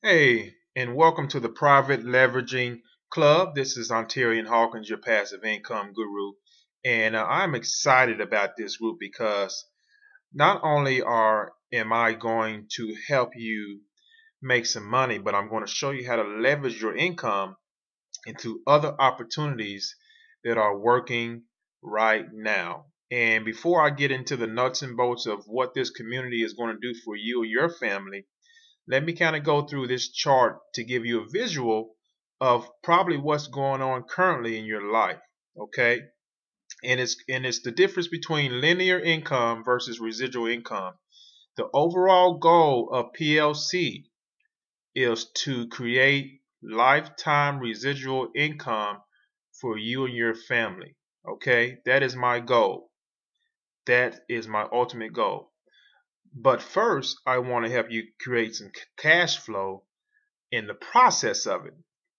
Hey, and welcome to the Private Leveraging Club. This is Ontarian Hawkins, your passive income guru. And I'm excited about this group because not only am I going to help you make some money, but I'm going to show you how to leverage your income into other opportunities that are working right now. And before I get into the nuts and bolts of what this community is going to do for you or your family, let me kind of go through this chart to give you a visual of probably what's going on currently in your life. Okay, and it's the difference between linear income versus residual income. The overall goal of PLC is to create lifetime residual income for you and your family. Okay, that is my goal. That is my ultimate goal. But first, I want to help you create some cash flow in the process of it,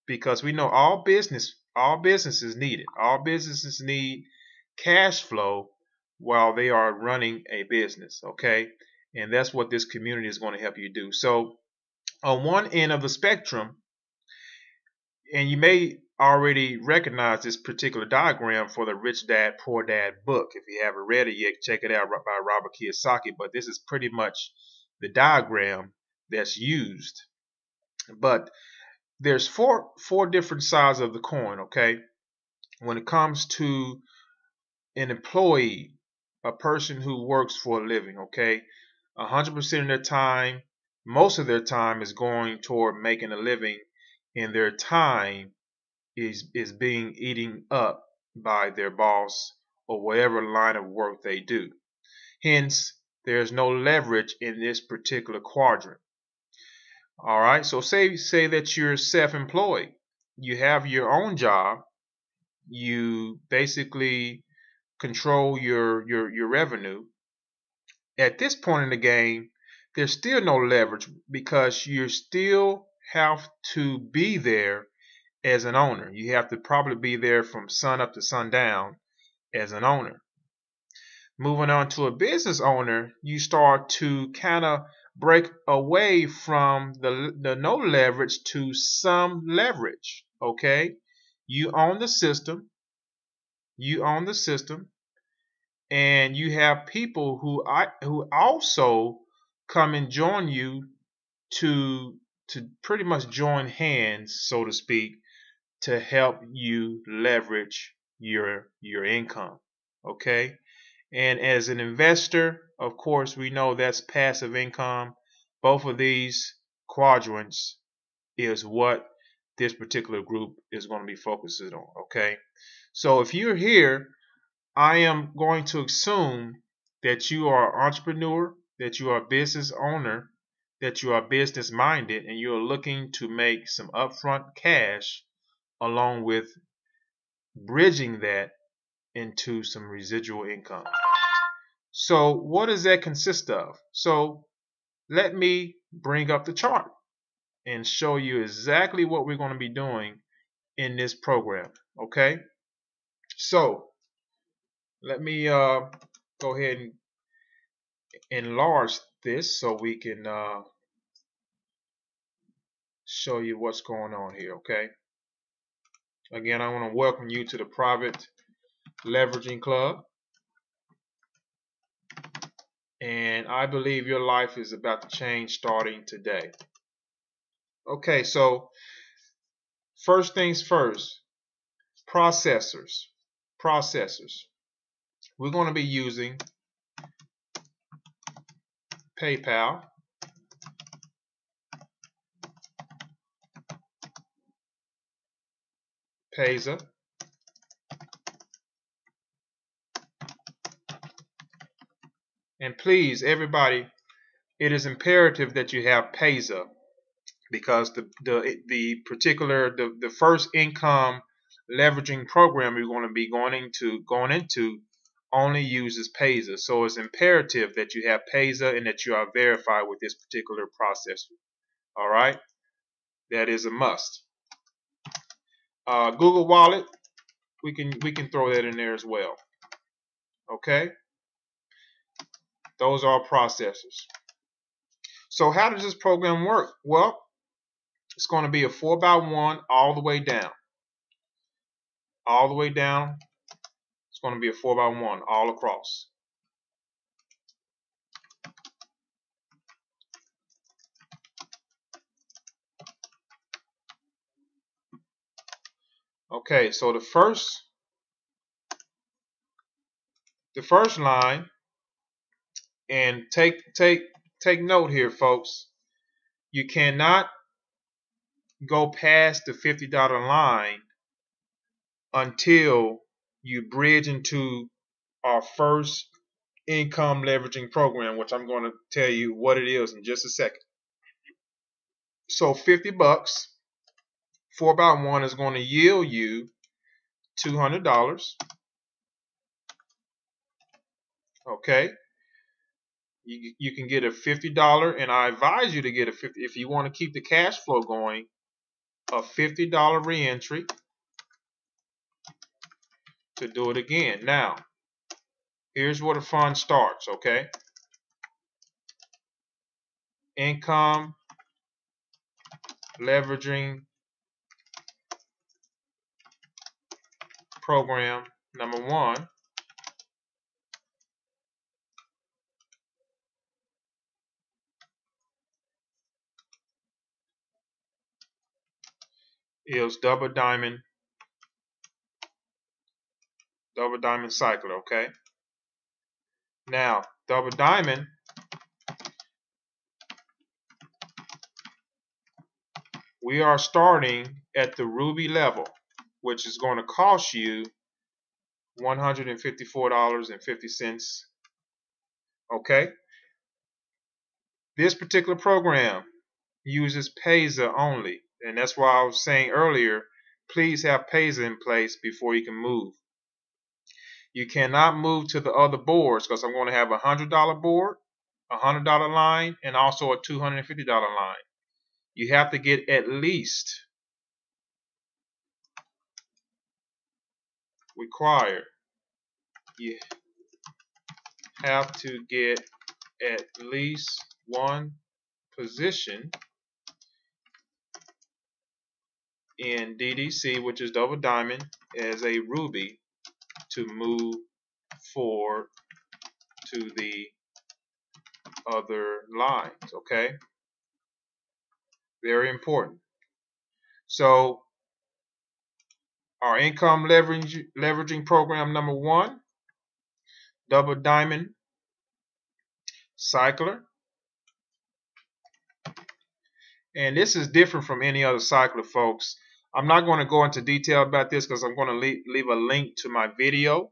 because we know all businesses need it. All businesses need cash flow while they are running a business. Okay, and that's what this community is going to help you do. So on one end of the spectrum, and you may already recognize this particular diagram for the Rich Dad Poor Dad book. If you haven't read it yet, check it out by Robert Kiyosaki. But this is pretty much the diagram that's used. But there's four different sides of the coin. Okay, when it comes to an employee, a person who works for a living, okay, 100% of their time, most of their time is going toward making a living, and their time is being eaten up by their boss or whatever line of work they do. Hence, there's no leverage in this particular quadrant. All right, so say that you're self-employed. You have your own job. You basically control your revenue. At this point in the game, there's still no leverage because you still have to be there as an owner. You have to probably be there from sun up to sundown as an owner. Moving on to a business owner, you start to kind of break away from the no leverage to some leverage. Okay, you own the system. You own the system, and you have people who also come and join you to pretty much join hands, so to speak, to help you leverage your income. Okay, and as an investor, of course, we know that's passive income. Both of these quadrants is what this particular group is going to be focusing on. Okay, so if you're here, I am going to assume that you are an entrepreneur, that you are a business owner, that you are business minded, and you're looking to make some upfront cash along with bridging that into some residual income. So what does that consist of? So let me bring up the chart and show you exactly what we're going to be doing in this program. Okay, so let me go ahead and enlarge this so we can show you what's going on here. Okay, again, I want to welcome you to the Private Leveraging Club, and I believe your life is about to change starting today. Okay, so first things first, processors. We're going to be using PayPal, Payza, and please, everybody, it is imperative that you have Payza, because the particular the first income leveraging program you're going to be going into only uses Payza. So it's imperative that you have Payza and that you are verified with this particular processor. All right, that is a must. Google Wallet, we can throw that in there as well. Okay, those are processors. So how does this program work? Well, It's going to be a 4x1 all the way down. All the way down. It's going to be a 4x1 all across. Okay, so the first line, and take note here, folks. You cannot go past the $50 line until you bridge into our first income leveraging program, which I'm going to tell you what it is in just a second. So 50 bucks, 4x1 is going to yield you $200. Okay. You can get a $50, and I advise you to get a 50 if you want to keep the cash flow going, a $50 reentry to do it again. Now, here's where the fun starts, okay? Income leveraging program number 1 is double diamond cycler, okay? Now, double diamond, we are starting at the ruby level, which is going to cost you $154.50. Okay? This particular program uses Payza only, and that's why I was saying earlier, please have Payza in place before you can move. You cannot move to the other boards because I'm going to have a $100 board, a $100 line, and also a $250 line. You have to get at least required. You have to get at least one position in DDC, which is double diamond, as a ruby to move forward to the other lines. Okay, very important. So our income leveraging program number 1, double diamond cycler, and this is different from any other cycler, folks. I'm not going to go into detail about this because I'm going to leave a link to my video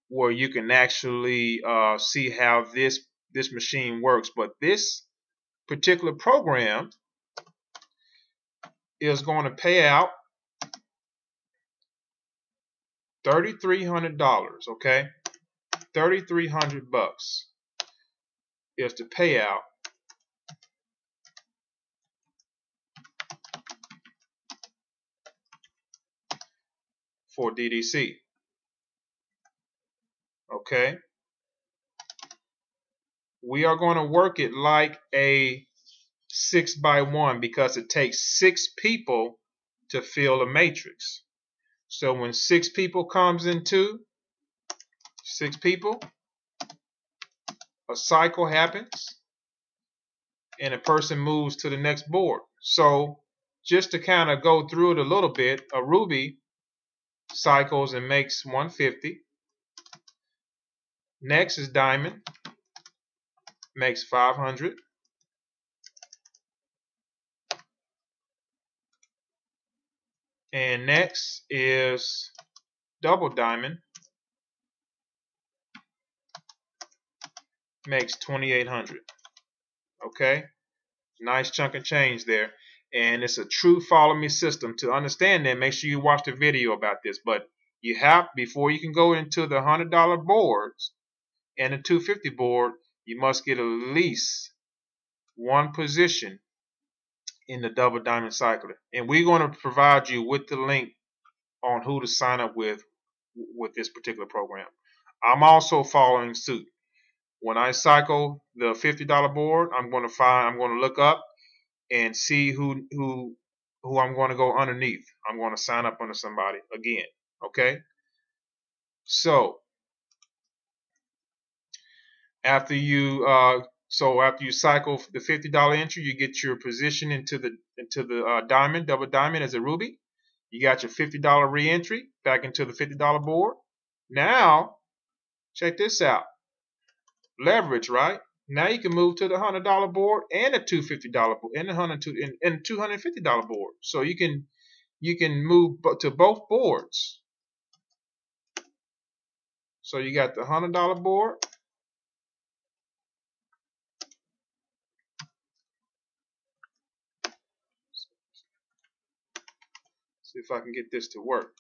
where you can actually see how this machine works. But this particular program is going to pay out $3,300. Okay, 3,300 bucks is the payout for DDC. Okay, we are going to work it like a 6x1 because it takes 6 people to fill a matrix. So when 6 people comes into 6 people, a cycle happens and a person moves to the next board. So just to kind of go through it a little bit, a ruby cycles and makes 150. Next is diamond, makes 500. And next is double diamond, makes 2,800. Okay, nice chunk of change there. And it's a true follow me system. To understand that, make sure you watch the video about this. But you have, before you can go into the $100 boards and the $250 board, you must get at least one position in the double diamond cycler. And we're going to provide you with the link on who to sign up with this particular program. I'm also following suit. When I cycle the $50 board, I'm going to look up and see who who I'm going to go underneath. I'm going to sign up under somebody again. Okay. So after you cycle the $50 entry, you get your position into the diamond, double diamond as a ruby. You got your $50 re-entry back into the $50 board. Now check this out. Leverage, right? Now you can move to the $100 board and the $250 board and the $250 board. So you can move to both boards. So you got the $100 board. See if I can get this to work.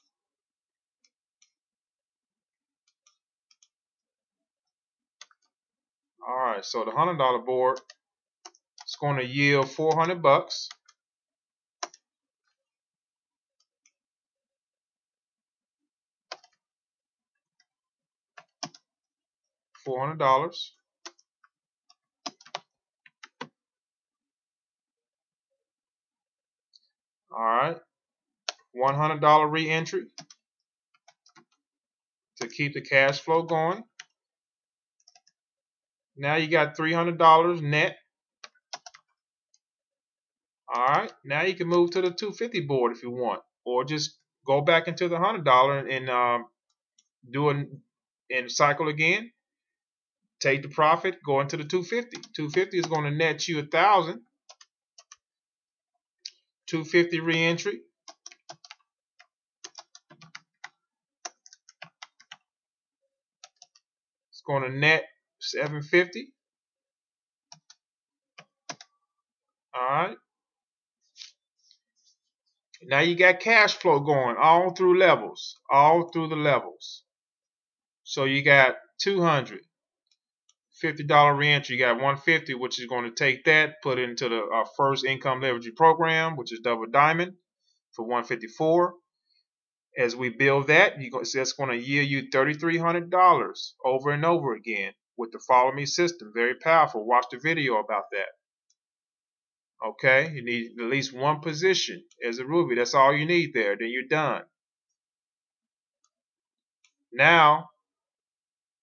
All right, so the $100 board is going to yield $400. $400. All right, $100 re-entry to keep the cash flow going. Now you got $300 net. All right, now you can move to the 250 board if you want, or just go back into the $100 and and cycle again. Take the profit, go into the 250. 250 is going to net you 1,000. 250 re-entry. It's going to net 750. All right. Now you got cash flow going all through levels, all through the levels. So you got $200, $50 re-entry. You got $150, which is going to take that, put it into the first income leveraging program, which is double diamond for $154. As we build that, that's going to yield you $3,300 over and over again with the follow me system. Very powerful. Watch the video about that. Okay, you need at least one position as a ruby. That's all you need there. Then you're done. Now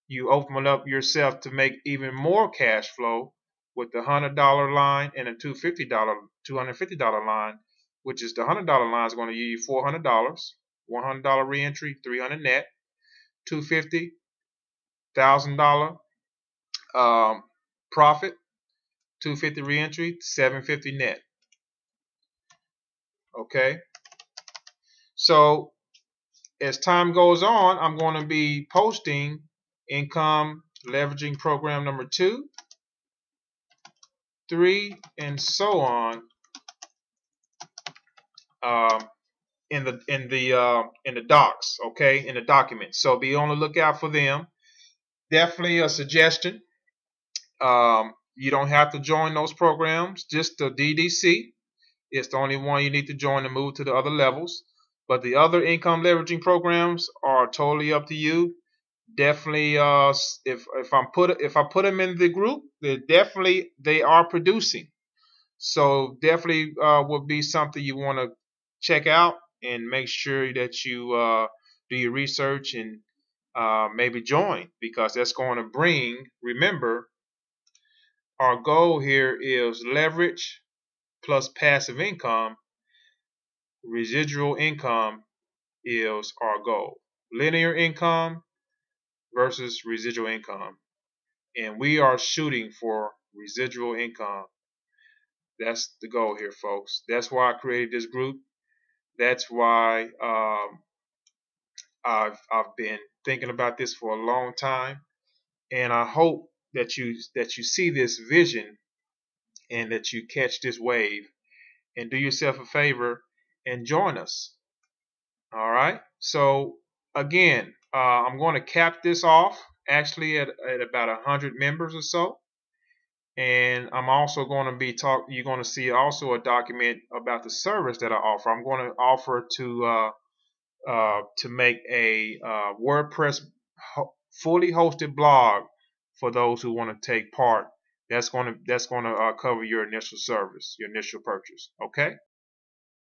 you open up yourself to make even more cash flow with the $100 line and the $250 line, which is the $100 line is going to yield you $400, $100 re-entry, $300 net, $250, $1,000 profit, $250 re-entry, $750 net. Okay. So as time goes on, I'm going to be posting income leveraging program number 2, 3, and so on in the docs, okay, in the documents. So be on the lookout for them. Definitely a suggestion. You don't have to join those programs. Just the DDC. It's the only one you need to join to move to the other levels. But the other income leveraging programs are totally up to you. Definitely, if I put them in the group, they are producing. So definitely would be something you want to check out and make sure that you do your research and maybe join, because that's going to bring. Remember, our goal here is leverage plus passive income. Residual income is our goal. Linear income versus residual income. And we are shooting for residual income. That's the goal here, folks. That's why I created this group. That's why I've been thinking about this for a long time. And I hope that you see this vision and that you catch this wave and do yourself a favor and join us. All right. So again, I'm going to cap this off actually at about 100 members or so. And I'm also going to be you're going to see also a document about the service that I offer. I'm going to offer to make a WordPress fully hosted blog for those who want to take part. That's going to cover your initial service, your initial purchase. Okay.